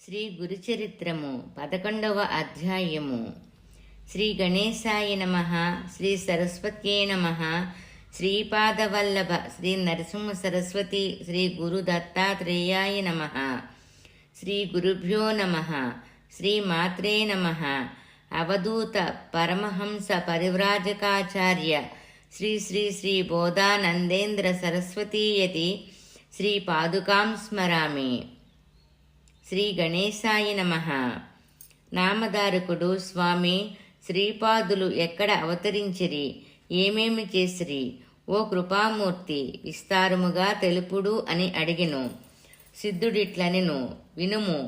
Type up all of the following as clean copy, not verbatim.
శ్రీ గురుచరిత్రము 11వ అధ్యాయము. శ్రీ గణేశాయ నమః. శ్రీ సరస్వత్యై నమః. శ్రీపాదవల్లభ శ్రీ నరసింహ సరస్వతి శ్రీ గురు దత్తాత్రేయాయ నమః. శ్రీ గురుభ్యో నమః. శ్రీ మాత్రే నమః. అవధూత పరమహంస పరివ్రాజకాచార్య శ్రీ శ్రీ శ్రీ బోధానందేంద్ర సరస్వతీయతి శ్రీ పాదుకాం స్మరామి. శ్రీ గణేశాయ నమః. నామధారకుడు స్వామి శ్రీపాదులు ఎక్కడ అవతరించిరి, ఏమేమి చేసిరి, ఓ కృపామూర్తి విస్తారముగా తెలుపుడు అని అడిగెను. సిద్ధుడిట్లనెను, వినుము.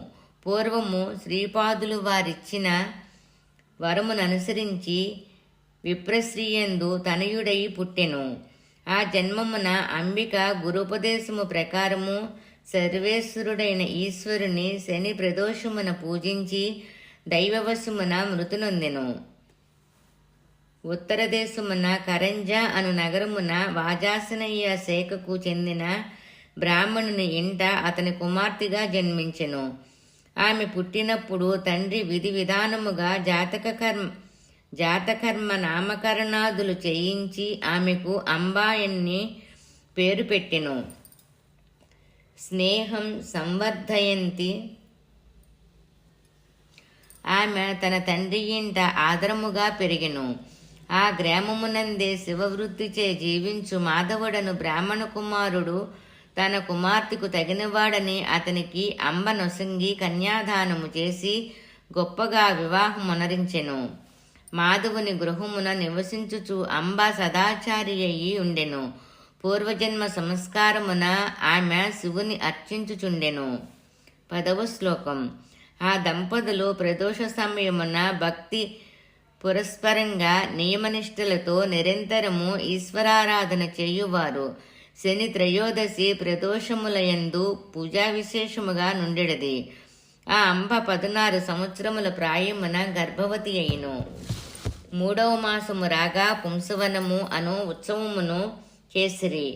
పూర్వము శ్రీపాదులు వారిచ్చిన వరముననుసరించి విప్రశ్రీయందు తనయుడై పుట్టెను. ఆ జన్మమున అంబిక గురుపదేశము ప్రకారము సర్వేశ్వరుడైన ఈశ్వరుని శని ప్రదోషమున పూజించి దైవవశమున మృతునొందెను. ఉత్తర దేశమున కరంజ అను నగరమున వాజాసనయ్య శాఖకు చెందిన బ్రాహ్మణుని ఇంట అతని కుమార్తెగా జన్మించెను. ఆమె పుట్టినప్పుడు తండ్రి విధి విధానముగా జాతకర్మ నామకరణాదులు చేయించి ఆమెకు అంబాయన్ని పేరు పెట్టెను. స్నేహం సంవర్ధయంతి. ఆమె తన తండ్రి ఇంట ఆదరముగా పెరిగెను. ఆ గ్రామమునందే శివవృత్తిచే జీవించు మాధవుడను బ్రాహ్మణ కుమారుడు తన కుమార్తెకు తగినవాడని అతనికి అంబ నొసంగి కన్యాదానము చేసి గొప్పగా వివాహమునరించెను. మాధవుని గృహమున నివసించుచు అంబ సదాచారి అయి ఉండెను. పూర్వజన్మ సంస్కారమున ఆమె శివుని అర్చించుచుండెను. 10వ శ్లోకం. ఆ దంపతులు ప్రదోష సమయమున భక్తి పురస్పరంగా నియమనిష్టలతో నిరంతరము ఈశ్వరారాధన చేయువారు. శని త్రయోదశి ప్రదోషములయందు పూజా విశేషముగా నుండెడది. ఆ అంబ 16 సంవత్సరముల ప్రాయమున గర్భవతి అయిను. 3వ మాసము రాగా పుంసవనము అను ఉత్సవమును చేసిరి.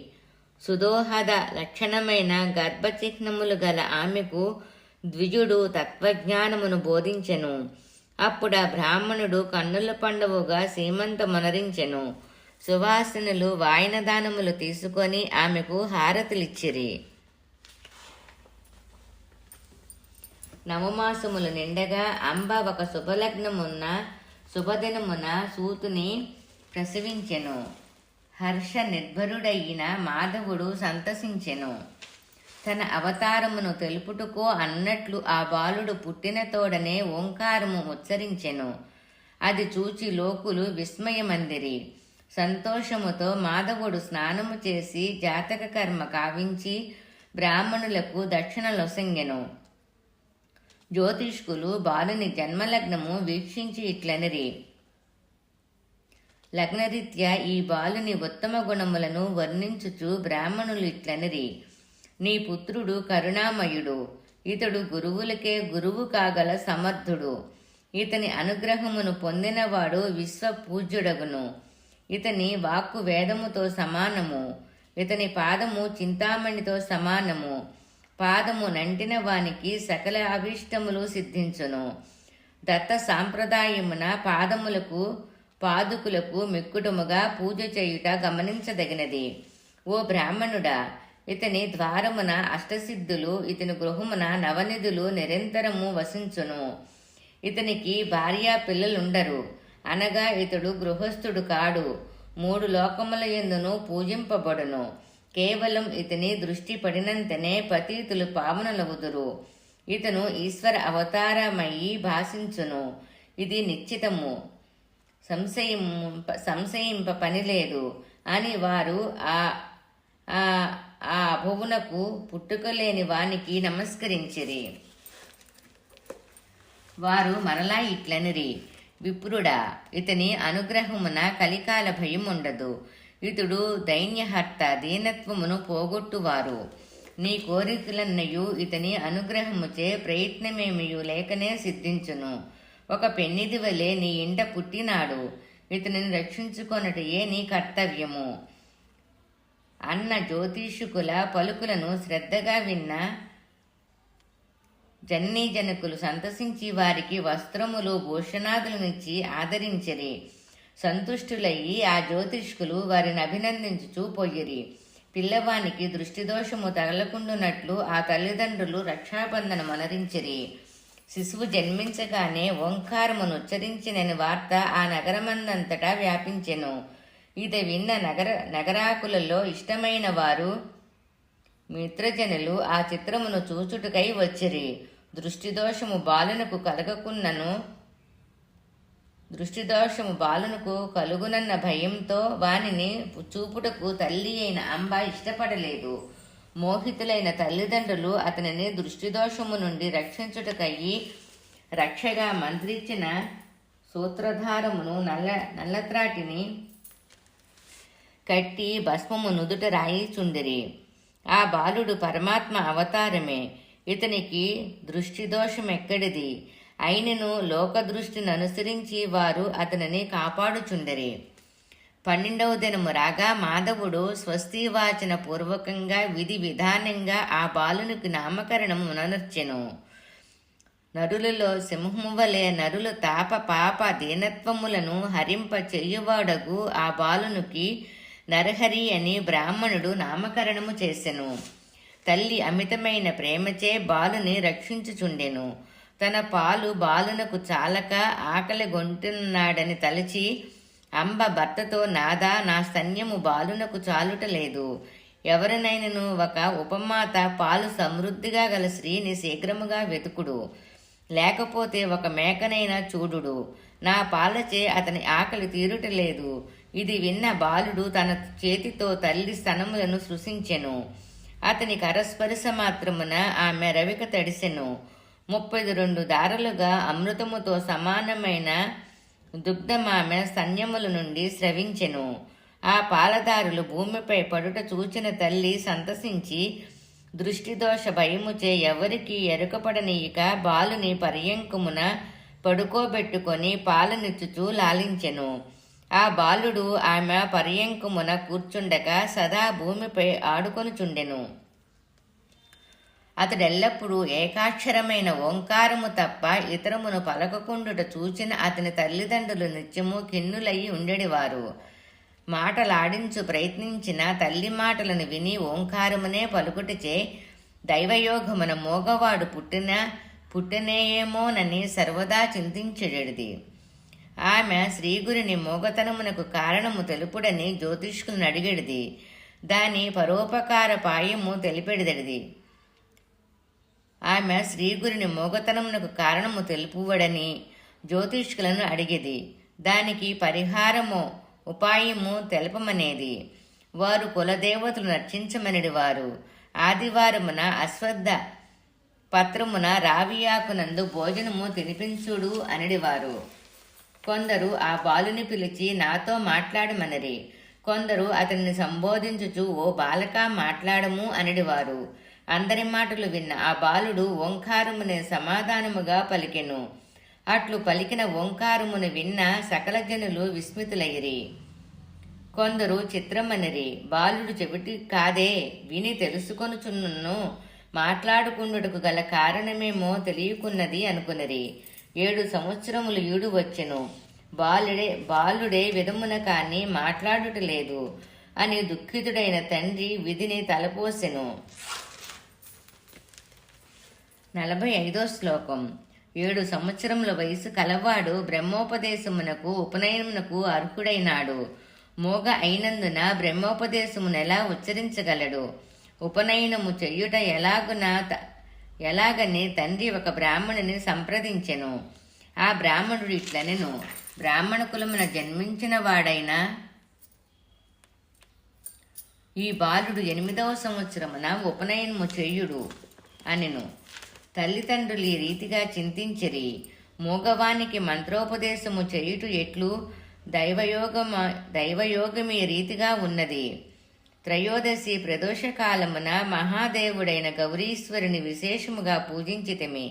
సుదోహద లక్షణమైన గర్భచిహ్నములు గల ఆమెకు ద్విజుడు తత్వజ్ఞానమును బోధించెను. అప్పుడా బ్రాహ్మణుడు కన్నుల పండువగా సీమంతమునరించెను. సువాసనలు వాయనదానములు తీసుకొని ఆమెకు హారతులిచ్చిరి. నవమాసములు నిండగా అంబ ఒక శుభదినమున సూతుని ప్రసవించెను. హర్ష నిర్భరుడైన మాధవుడు సంతసించెను. తన అవతారమును తెలుపుటకో అన్నట్లు ఆ బాలుడు పుట్టిన తోడనే ఓంకారము ఉచ్చరించెను. అది చూచి లోకులు విస్మయమందిరి. సంతోషముతో మాధవుడు స్నానము చేసి జాతక కర్మ కావించి బ్రాహ్మణులకు దక్షిణలొసంగెను. జ్యోతిష్కులు బాలుని జన్మలగ్నము వీక్షించి ఇట్లనిరి, లగ్నరీత్యా ఈ బాలుని ఉత్తమ గుణములను వర్ణించుచు బ్రాహ్మణులు ఇట్లనిరి, నీ పుత్రుడు కరుణామయుడు. ఇతడు గురువులకే గురువు కాగల సమర్థుడు. ఇతని అనుగ్రహమును పొందినవాడు విశ్వపూజ్యుడగును. ఇతని వాక్కు వేదముతో సమానము. ఇతని పాదము చింతామణితో సమానము. పాదము నంటిన వానికి సకల అభీష్టములు సిద్ధించును. దత్త సాంప్రదాయమున పాదుకులకు మిక్కుటముగా పూజ చేయుట గమనించదగినది. ఓ బ్రాహ్మణుడా, ఇతని ద్వారమున అష్టసిద్ధులు, ఇతని గృహమున నవనిధులు నిరంతరము వసించును. ఇతనికి భార్యా పిల్లలుండరు, అనగా ఇతడు గృహస్థుడు కాడు. 3 లోకముల యందును పూజింపబడును. కేవలం ఇతని దృష్టి పడినంతనే పతీతులు పావనులవుదురు. ఇతను ఈశ్వర అవతారమయ్యి భాషించును. ఇది నిశ్చితము, సంశయింప పనిలేదు అని వారు ఆ అభువునకు పుట్టుకలేని వానికి నమస్కరించిరి. వారు మనలా ఇట్లనిరి, విప్రుడా, ఇతని అనుగ్రహమున కలికాల భయం ఉండదు. ఇతడు దైన్యహర్త, దీనత్వమును పోగొట్టువారు. నీ కోరికలన్నయు ఇతని అనుగ్రహముచే ప్రయత్నమేమియు లేకనే సిద్ధించును. ఒక పెన్నిది వలె నీ ఇంట పుట్టినాడు. ఇతనిని రక్షించుకొనుటయే నీ కర్తవ్యము అన్న జ్యోతిషుకుల పలుకులను శ్రద్ధగా విన్న జననీ జనకులు సంతసించి వారికి వస్త్రములు భూషణాదులనిచ్చి ఆదరించిరి. సంతుష్టులయ్యి ఆ జ్యోతిష్కులు వారిని అభినందించుచూ పోయిరి. పిల్లవానికి దృష్టిదోషము తగలకుండునట్లు ఆ తల్లిదండ్రులు రక్షాబంధనం అనరించిరి. శిశువు జన్మించగానే ఓంకారమును ఉచ్చరించినని వార్త ఆ నగరమందంతటా వ్యాపించెను. ఇది విన్న నగరాకులలో ఇష్టమైన వారు మిత్రజనులు ఆ చిత్రమును చూచుటకై వచ్చిరి. దృష్టిదోషము బాలునకు కలుగునన్న భయంతో వానిని చూపుటకు తల్లి అయిన అంబ ఇష్టపడలేదు. మోహితులైన తల్లిదండ్రులు అతనిని దృష్టిదోషము నుండి రక్షించుటకయ్యి రక్షగా మంత్రించిన సూత్రధారమును నల్లత్రాటిని కట్టి భస్మము నుదుట రాయిచుండిరి. ఆ బాలుడు పరమాత్మ అవతారమే. ఇతనికి దృష్టిదోషమెక్కడిది? అయినను లోకదృష్టిని అనుసరించి వారు అతనిని కాపాడుచుండరి. 12వ దినము రాగా మాధవుడు స్వస్తివాచన పూర్వకంగా విధి విధానంగా ఆ బాలునికి నామకరణము ననర్చెను. నరులలో సింహము వలె నరులు తాప పాప దీనత్వములను హరింప చెయ్యువాడగు ఆ బాలునికి నరహరి అని బ్రాహ్మణుడు నామకరణము చేసెను. తల్లి అమితమైన ప్రేమచే బాలుని రక్షించుచుండెను. తన పాలు బాలునకు చాలక ఆకలి గొంటున్నాడని తలచి అంబ భర్తతో, నాదా, నా స్తన్యము బాలునకు చాలుటలేదు. ఎవరినైనను ఒక ఉపమాత పాలు సమృద్ధిగా గల స్త్రీని శీఘ్రముగా వెతుకుడు, లేకపోతే ఒక మేకనైనా చూడుడు. నా పాలచే అతని ఆకలి తీరుటలేదు. ఇది విన్న బాలుడు తన చేతితో తల్లి స్తనములను సృశించెను. అతని కరస్పర్శ మాత్రమున ఆమె రవిక తడిసెను. 32 దారలుగా అమృతముతో సమానమైన దుగ్ధమామె స్తన్యముల నుండి స్రవించెను. ఆ పాలదారులు భూమిపై పడుట చూచిన తల్లి సంతసించి దృష్టిదోష భయముచే ఎవరికి ఎరుకపడనీయక బాలుని పర్యంకమున పడుకోబెట్టుకొని పాలనిచ్చుచూ లాలించెను. ఆ బాలుడు ఆమె పర్యంకమున కూర్చుండగా సదా భూమిపై ఆడుకొనుచుండెను. అతడెల్లప్పుడూ ఏకాక్షరమైన ఓంకారము తప్ప ఇతరమును పలకకుండుట చూచిన అతని తల్లిదండ్రులు నిత్యము ఖిన్నులయ్యి ఉండేవారు. మాటలాడించు ప్రయత్నించిన తల్లి మాటలను విని ఓంకారమునే పలుకుటచే దైవయోగమున మోగవాడు పుట్టినేయేమోనని సర్వదా చింతించెడిది. ఆమె శ్రీగురిని మోగతనమునకు కారణము తెలుపుడని జ్యోతిష్కులను అడిగెడిది. దాని పరోపకార పాయము తెలిపెడిదడిది. ఆమె శ్రీగురిని మోగతనమునకు కారణము తెలుపువడని జ్యోతిష్కులను అడిగేది. దానికి పరిహారము ఉపాయము తెలపమనేది. వారు కులదేవతలు నర్చించమనిడి వారు. ఆదివారమున అశ్వద్ధ పత్రమున రావియాకునందు భోజనము తినిపించుడు అనిడివారు. కొందరు ఆ బాలుని పిలిచి నాతో మాట్లాడమనరి. కొందరు అతన్ని సంబోధించుచు ఓ బాలక మాట్లాడము అనిడివారు. అందరి మాటలు విన్న ఆ బాలుడు ఓంకారమునే సమాధానముగా పలికెను. అట్లు పలికిన ఓంకారమును విన్న సకల జనులు విస్మితులైరి. కొందరు చిత్రమనిరి. బాలుడు చెవిటి కాదే, విని తెలుసుకొనుచున్నను, మాట్లాడుకుండుటకు గల కారణమేమో తెలియకున్నది అనుకునిరి. 7 సంవత్సరములు ఈడు వచ్చెను. బాలుడే విధమున కాని మాట్లాడుటలేదు అని దుఃఖితుడైన తండ్రి విధిని తలపోసెను. 45వ శ్లోకం. 7 సంవత్సరముల వయసు కలవాడు బ్రహ్మోపదేశమునకు ఉపనయనమునకు అర్హుడైనాడు. మోగ అయినందున బ్రహ్మోపదేశమునెలా ఉచ్చరించగలడు? ఉపనయనము చెయ్యుట ఎలాగని తండ్రి ఒక బ్రాహ్మణుని సంప్రదించెను. ఆ బ్రాహ్మణుడు ఇట్లనెను, బ్రాహ్మణ కులమున జన్మించిన వాడైన ఈ బాలుడు 8వ సంవత్సరమున ఉపనయనము చెయ్యుడు అనెను. తల్లిదండ్రులు ఈ రీతిగా చింతించిరి. మూగవానికి మంత్రోపదేశము చేయుట ఎట్లు? దైవయోగమీ రీతిగా ఉన్నది. త్రయోదశి ప్రదోష కాలమున మహాదేవుడైన గౌరీశ్వరుని విశేషముగా పూజించితిమి.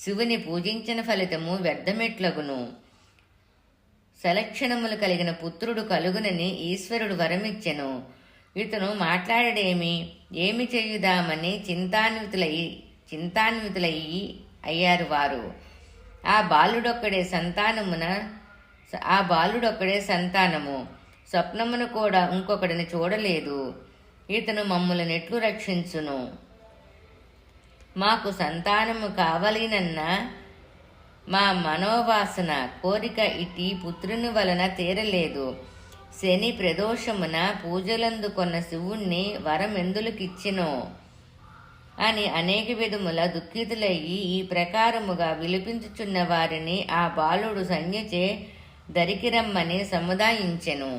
శివుని పూజించిన ఫలితము వ్యర్థమెట్లగును. సలక్షణములు కలిగిన పుత్రుడు కలుగునని ఈశ్వరుడు వరమిచ్చెను. ఇతను మాట్లాడేమి, ఏమి చేయుదామని అయ్యారు వారు. ఆ బాలుడొక్కడే సంతానము. స్వప్నమును కూడా ఇంకొకడిని చూడలేదు. ఇతను మమ్ములను ఎట్లు రక్షించును? మాకు సంతానము కావలినన్న మా మనోవాసన కోరిక ఇటీ పుత్రుని వలన తీరలేదు. శని ప్రదోషమున పూజలందుకొన్న శివుణ్ణి వరమెందులకిచ్చినో అని అనేక విధముల దుఃఖితులయ్యి ఈ ప్రకారముగా విలిపించుచున్న వారిని ఆ బాలుడు సంజ్ఞచే దరికిరమ్మని సముదాయించెను.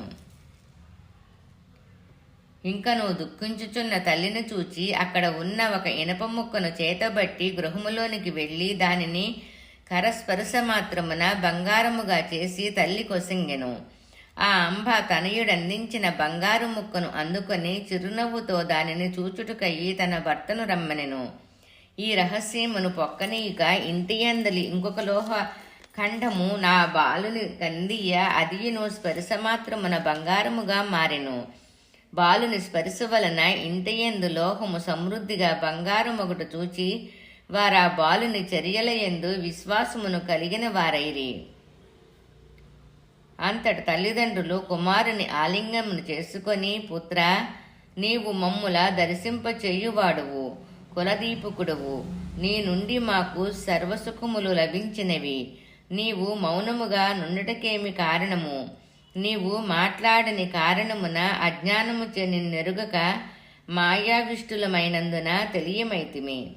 ఇంకను దుఃఖించుచున్న తల్లిని చూచి అక్కడ ఉన్న ఒక ఇనప ముక్కను చేతబట్టి గృహములోనికి వెళ్ళి దానిని కరస్పర్శ మాత్రమున బంగారముగా చేసి తల్లి కొసంగెను. ఆ అంబ తనయుడందించిన బంగారు ముక్కను అందుకొని చిరునవ్వుతో దానిని చూచుటకయ్యి తన భర్తను రమ్మనెను. ఈ రహస్యమును పొక్కనీయుక ఇంటియందలి ఇంకొక లోహ ఖండము నా బాలుని కందియ అదియును స్పర్శ మాత్రమున బంగారముగా మారెను. బాలుని స్పర్శ వలన ఇంటియందు లోహము సమృద్ధిగా బంగారమొకటి చూచి వారా బాలుని చర్యలయందు విశ్వాసమును కలిగిన వారైరి. అంతట తల్లిదండ్రులు కుమారుని ఆలింగమును చేసుకొని, పుత్ర, నీవు మమ్ముల దర్శింపచేయువాడువు, కులదీపకుడువు. నీ నుండి మాకు సర్వసుఖములు లభించినవి. నీవు మౌనముగా నుండుటకేమి కారణము? నీవు మాట్లాడని కారణమున అజ్ఞానము నిన్నెరుగక మాయావిష్టులమైనందున తెలియమైతిమి.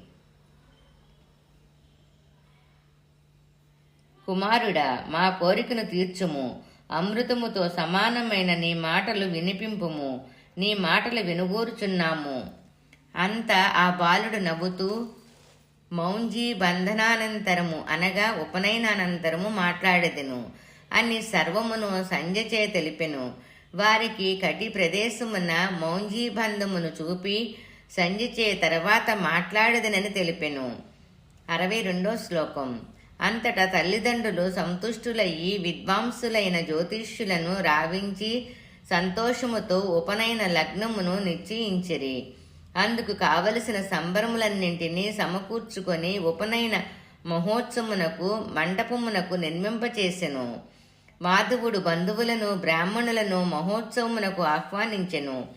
కుమారుడా, మా కోరికను తీర్చుము. అమృతముతో సమానమైన నీ మాటలు వినిపింపుము. నీ మాటలు వినుగూరుచున్నాము. అంత ఆ బాలుడు నవ్వుతూ మౌంజీ బంధనానంతరము అనగా ఉపనయనానంతరము మాట్లాడెదెను అని సర్వమును సంజచే తెలిపెను. వారికి కటి ప్రదేశమున మౌంజీ బంధమును చూపి సంజచే తర్వాత మాట్లాడదనని తెలిపెను. 62వ శ్లోకం. అంతటా తల్లిదండ్రులు సంతుష్టులయ్యి విద్వాంసులైన జ్యోతిష్యులను రావించి సంతోషముతో ఉపనయన లగ్నమును నిశ్చయించిరి. అందుకు కావలసిన సంబరములన్నింటినీ సమకూర్చుకొని ఉపనయన మహోత్సవమునకు మండపమునకు నిర్మింపచేసెను. మాధవుడు బంధువులను బ్రాహ్మణులను మహోత్సవమునకు ఆహ్వానించెను.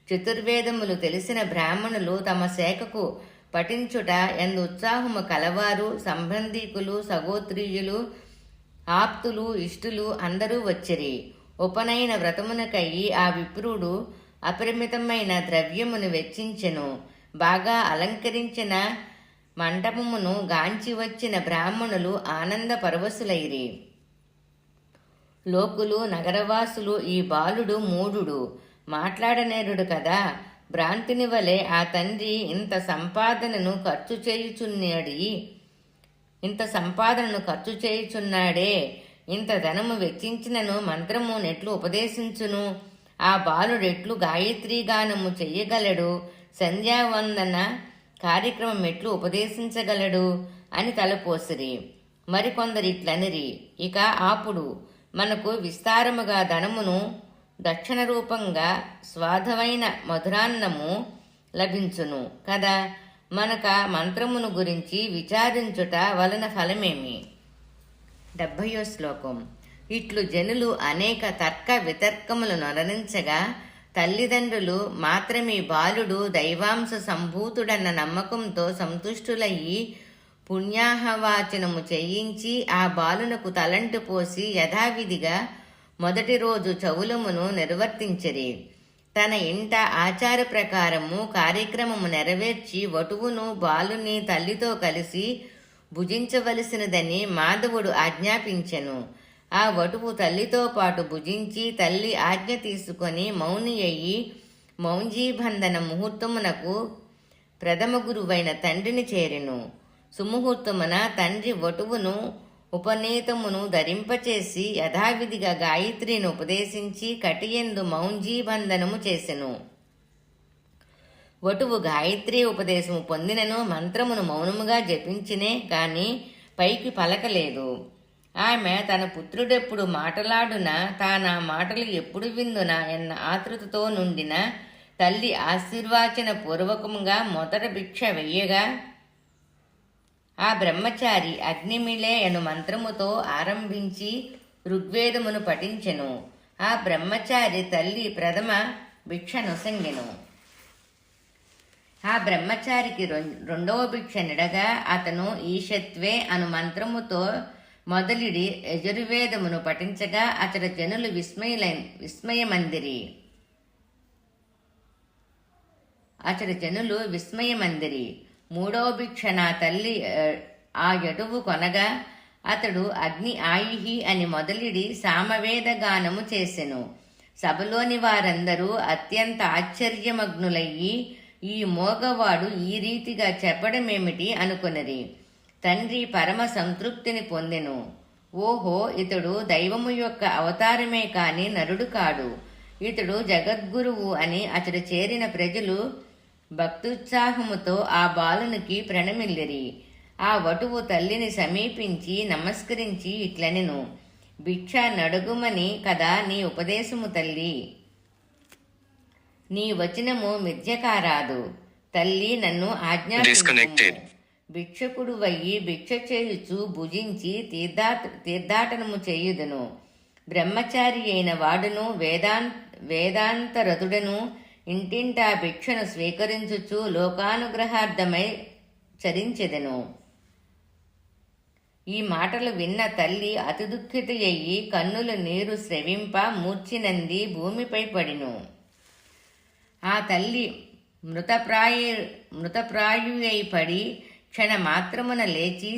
చతుర్వేదములు తెలిసిన బ్రాహ్మణులు తమ శాఖకు పఠించుట ఎందు ఉత్సాహము కలవారు, సంబంధీకులు, సగోత్రీయులు, ఆప్తులు, ఇష్టులు అందరూ వచ్చిరి. ఉపనయన వ్రతమునకయ్యి ఆ విప్రుడు అపరిమితమైన ద్రవ్యమును వెచ్చించెను. బాగా అలంకరించిన మంటపమును గాంచి వచ్చిన బ్రాహ్మణులు ఆనంద పరవశులైరి. లోకులు, నగరవాసులు ఈ బాలుడు మూఢుడు, మాట్లాడనేరుడు కదా, భ్రాంతిని వలె ఆ తండ్రి ఇంత సంపాదనను ఖర్చు చేయుచున్నాడే, ఇంత ధనము వెచ్చించినను మంత్రము నెట్లు ఉపదేశించును, ఆ బాలుడెట్లు గాయత్రీ గానము చెయ్యగలడు, సంధ్యావందన కార్యక్రమం ఎట్లు ఉపదేశించగలడు అని తలపోసిరి. మరికొందరిట్లనిరి, ఇక ఆపుడు, మనకు విస్తారముగా ధనమును దక్షిణ రూపంగా స్వాదమైన మధురాన్నము లభించును కదా, మనక మంత్రమును గురించి విచారించుట వలన ఫలమేమి? 70వ శ్లోకం. ఇట్లు జనులు అనేక తర్క వితర్కములు నొరణించగా తల్లిదండ్రులు మాత్రమే బాలుడు దైవాంశ సంభూతుడన్న నమ్మకంతో సంతుష్టులయ్యి పుణ్యాహవాచనము చేయించి ఆ బాలునకు తలంటు పోసి యథావిధిగా మొదటి రోజు చౌలమును నిర్వర్తించిరి. తన ఇంట ఆచార ప్రకారము కార్యక్రమము నెరవేర్చి వటువును బాలుని తల్లితో కలిసి భుజించవలసినదని మాధవుడు ఆజ్ఞాపించెను. ఆ వటువు తల్లితో పాటు భుజించి తల్లి ఆజ్ఞ తీసుకొని మౌని అయ్యి మౌంజీబంధన ముహూర్తమునకు ప్రథమ గురువైన తండ్రిని చేరెను. సుముహూర్తమున తండ్రి వటువును ఉపనీతమును ధరింపచేసి యథావిధిగా గాయత్రిని ఉపదేశించి కటియందు మౌంజీబంధనము చేసెను. వటువు గాయత్రి ఉపదేశము పొందినను మంత్రమును మౌనముగా జపించినే గాని పైకి పలకలేదు. ఆమె తన పుత్రుడెప్పుడు మాటలాడునా తానా మాటలు ఎప్పుడు విందునా ఎన్న ఆతృతతో నుండిన తల్లి ఆశీర్వాచన పూర్వకముగా మొదట భిక్ష వెయ్యగా ఆ బ్రహ్మచారి అగ్నిమిలే అను మంత్రముతో ఆరంభించి ఋగ్వేదమును పఠించెను. ఆ బ్రహ్మచారి తల్లి ప్రథమ భిక్ష నొసంగెను. ఆ బ్రహ్మచారికి రెండవ భిక్ష నిడగా అతను ఈశత్వే అను మంత్రముతో మొదలిడి యజుర్వేదమును పఠించగా అతడ జనులు విస్మయమందిరి. మూడవ భిక్ష నా తల్లి ఆ యటువు కొనగా అతడు అగ్ని ఆయుహి అని మొదలిడి సామవేద గానము చేసెను. సభలోని వారందరూ అత్యంత ఆశ్చర్యమగ్నులయ్యి ఈ మోగవాడు ఈ రీతిగా చెప్పడమేమిటి అనుకొనిరి. తండ్రి పరమ సంతృప్తిని పొందెను. ఓహో, ఇతడు దైవము యొక్క అవతారమే కాని నరుడు కాడు, ఇతడు జగద్గురువు అని అతడు చేరిన ప్రజలు భక్తుత్సాహముతో ఆ బాలునికి ప్రణమిల్లిరి. ఆ వటువు తల్లిని సమీపించి నమస్కరించి ఇట్లనెను, భిక్ష నడుగుమని కదా నీ ఉపదేశము తల్లి. నీ వచనము మిథ్యకారాదు. తల్లి నన్ను ఆజ్ఞాపించుము. భిక్షకుడు వయ్యి భిక్ష చేయుచు భుజించి తీర్థాటనము చేయుదును. బ్రహ్మచారి అయిన వాడును వేదాంతరతుడను ఇంటింటా భిక్షను స్వీకరించుచు లోకానుగ్రహార్థమై చరించెదెను. ఈ మాటలు విన్న తల్లి అతి దుఃఖితయ్యి కన్నుల నీరు స్రవింప మూర్ఛినంది భూమిపై పడిను. ఆ తల్లి మృతప్రాయుయై పడి క్షణమాత్రమున లేచి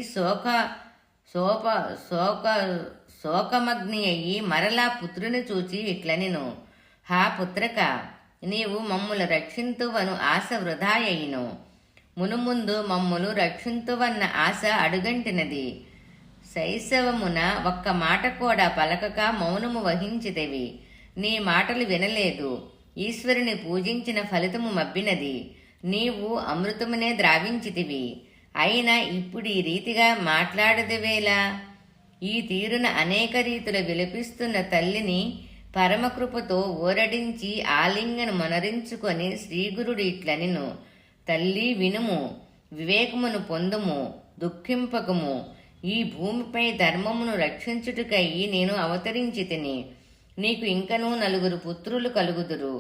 శోకమగ్ని అయ్యి మరలా పుత్రుని చూచి ఇట్లనెను, హా పుత్రక, నీవు మమ్ములు రక్షింతువను ఆశ వృధాయైను. మునుముందు మమ్ములు రక్షింతువన్న ఆశ అడుగంటినది. శైశవమున ఒక్క మాట కూడా పలకక మౌనము వహించితివి. నీ మాటలు వినలేదు. ఈశ్వరుని పూజించిన ఫలితము మబ్బినది. నీవు అమృతమునే ద్రావించితివి. అయినా ఇప్పుడు ఈ రీతిగా మాట్లాడదివేలా? ఈ తీరున అనేక రీతుల విలపిస్తున్న తల్లిని పరమకృపతో ఊరడించి ఆలింగను మనరించుకొని శ్రీగురుడు ఇట్లనెను, తల్లి వినుము, వివేకమును పొందుము, దుఃఖింపకము. ఈ భూమిపై ధర్మమును రక్షించుటకై నేను అవతరించి తిని. నీకు ఇంకనూ 4 పుత్రులు కలుగుదురు,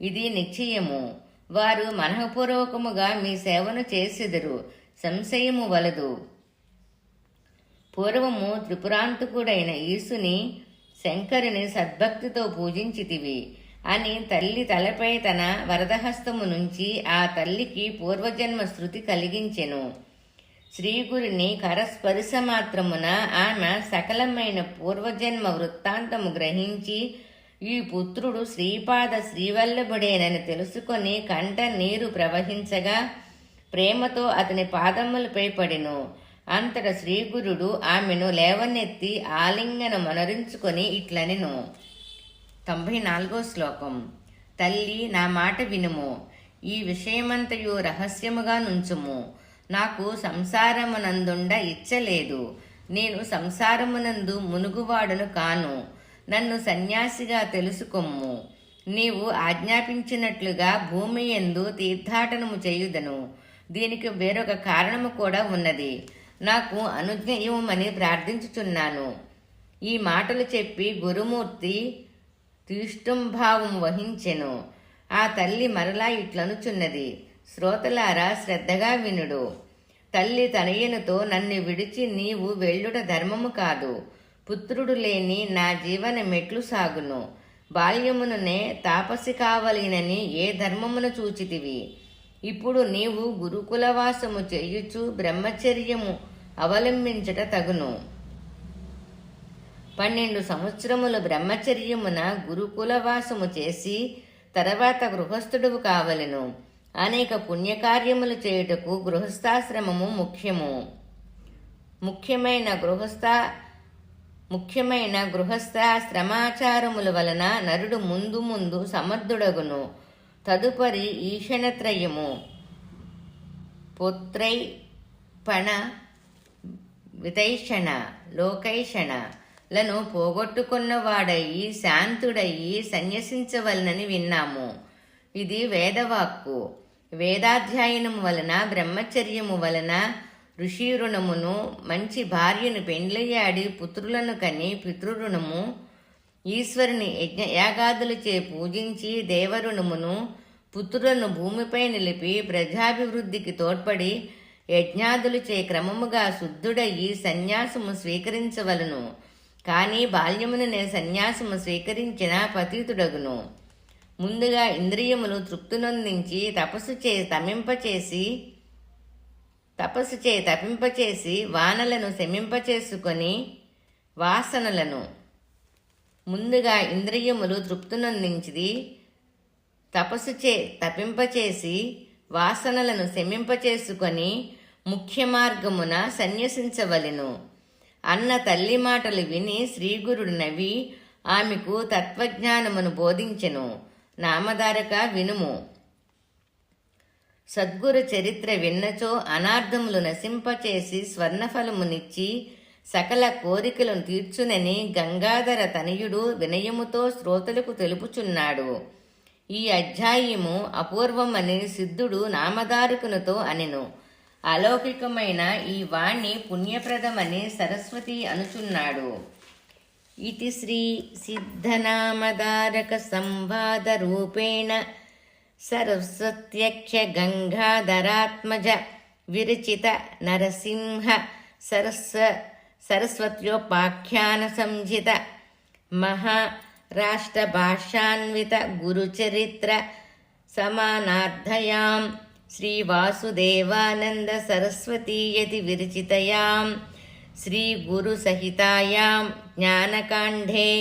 ఇది నిశ్చయము. వారు మనఃపూర్వకముగా మీ సేవను చేసెదరు, సంశయము వలదు. పూర్వము త్రిపురాంతకుడైన ఈశుని శంకరుని సద్భక్తితో పూజించితివి అని తల్లి తలపై తన వరదహస్తము నుంచి ఆ తల్లికి పూర్వజన్మ శృతి కలిగించెను. శ్రీగురుని కరస్పర్శ మాత్రమున ఆమె సకలమైన పూర్వజన్మ వృత్తాంతము గ్రహించి ఈ పుత్రుడు శ్రీపాద శ్రీవల్లభుడేనని తెలుసుకొని కంట నీరు ప్రవహించగా ప్రేమతో అతని పాదములపై పడెను. అంతట శ్రీగురుడు ఆమెను లేవనెత్తి ఆలింగన మనరించుకొని ఇట్లనెను. 94వ శ్లోకం. తల్లి, నా మాట వినుము, ఈ విషయమంతయు రహస్యముగా నుంచుము. నాకు సంసారమునందుండ ఇచ్చలేదు. నేను సంసారమునందు మునుగువాడును కాను. నన్ను సన్యాసిగా తెలుసుకొమ్ము. నీవు ఆజ్ఞాపించినట్లుగా భూమి యందు తీర్థాటనము చేయుదను. దీనికి వేరొక కారణము కూడా ఉన్నది. నాకు అనుజ్ఞ ఇవ్వమని ప్రార్థించుచున్నాను. ఈ మాటలు చెప్పి గురుమూర్తి తీష్టుంభావము వహించెను. ఆ తల్లి మరలా ఇట్లనుచున్నది, శ్రోతలారా శ్రద్ధగా వినుడు. తల్లి తనయునితో, నన్ను విడిచి నీవు వెళ్ళుట ధర్మము కాదు. పుత్రుడు లేని నా జీవన మెట్లు సాగును. బాల్యముననే తాపసి కావలినని ఏ ధర్మమును చూచితివి. ఇప్పుడు నీవు గురుకులవాసము చేయుచు బ్రహ్మచర్యము అవలంబించట తగును. 12 సంవత్సరములు బ్రహ్మచర్యమున గురుకులవాసము చేసి తర్వాత గృహస్థుడువు కావలెను. అనేక పుణ్యకార్యములు చేయుటకు గృహస్థాశ్రమము ముఖ్యము. ముఖ్యమైన గృహస్థాశ్రమాచారముల వలన నరుడు ముందు ముందు సమర్థుడగును. తదుపరి ఈషణత్రయము, పుత్రైపణ, వితైషణ, లోకైషణ లను పోగొట్టుకున్నవాడయి శాంతుడయి సన్యసించవలనని విన్నాము. ఇది వేదవాక్కు. వేదాధ్యయనము వలన, బ్రహ్మచర్యము వలన ఋషి రుణమును, మంచి భార్యను పెండ్లయ్యాడి పుత్రులను కని పితృరుణము, ఈశ్వరుని యాగాదులచే పూజించి దేవరుణమును, పుత్రులను భూమిపై నిలిపి ప్రజాభివృద్ధికి తోడ్పడి యజ్ఞాదులచే క్రమముగా శుద్ధుడయి సన్యాసము స్వీకరించవలను. కానీ బాల్యముననే సన్యాసము స్వీకరించిన పతితుడగును. ముందుగా ఇంద్రియములు తృప్తినొందించి తపస్సు చే తపింపచేసి వానలను శమింపచేసుకొని వాసనలను ముందుగా ఇంద్రియములు తృప్తినొందించి తపస్సు చే తపింపచేసి వాసనలను శమింపచేసుకొని ముఖ్య మార్గమున సన్యసించవలెను అన్న తల్లి మాటలు విని శ్రీగురుడు నవ్వి ఆమెకు తత్వజ్ఞానమును బోధించెను. నామధారక వినుము. సద్గురు చరిత్ర విన్నచో అనార్థములు నశింపచేసి స్వర్ణఫలమునిచ్చి సకల కోరికలను తీర్చునని గంగాధర తనయుడు వినయముతో శ్రోతలకు తెలుపుచున్నాడు. ఈ అధ్యాయము అపూర్వమని సిద్ధుడు నామధారకునితో అనెను. అలౌకికమైన ఈ వాణి పుణ్యప్రదమని సరస్వతి అనుచున్నాడు. ఇతి శ్రీ సిద్ధనామధారక సంవాద రూపేణ సరస్వత్యక్ష గంగాధరాత్మజ విరచిత నరసింహ సరస్వత్యోపాఖ్యాన సంహిత మహారాష్ట్ర భాషాన్విత గురుచరిత్ర సమానార్థయాం శ్రీ వాసుదేవానంద సరస్వతీయతి విరచితయాం శ్రీ గురు సహితాయాం జ్ఞానకాండే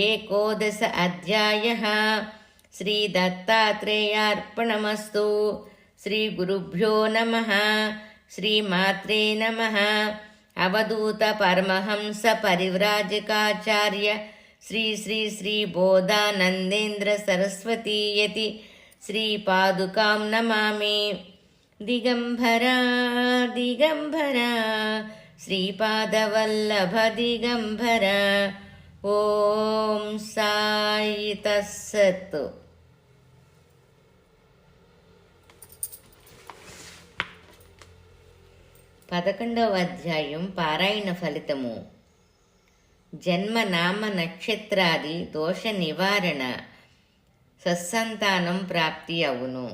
11 అధ్యాయః. శ్రీ దత్తాత్రేయార్పణమస్తు. శ్రీ గురుభ్యో నమః. శ్రీమాత్రే నమః. అవధూత పరమహంస పరివ్రాజకాచార్య శ్రీ శ్రీ శ్రీ బోధానందేంద్ర సరస్వతీయతి శ్రీపాదుకాం నమామి. దిగంబరా దిగంబరా శ్రీపాదవల్లభ దిగంబరా. ఓం సాయి తస్సత్. 11వ అధ్యాయం పారాయణ ఫలితము. జన్మ నామ నక్షత్రాది దోష నివారణ, సత్సంతానం ప్రాప్తి అవును.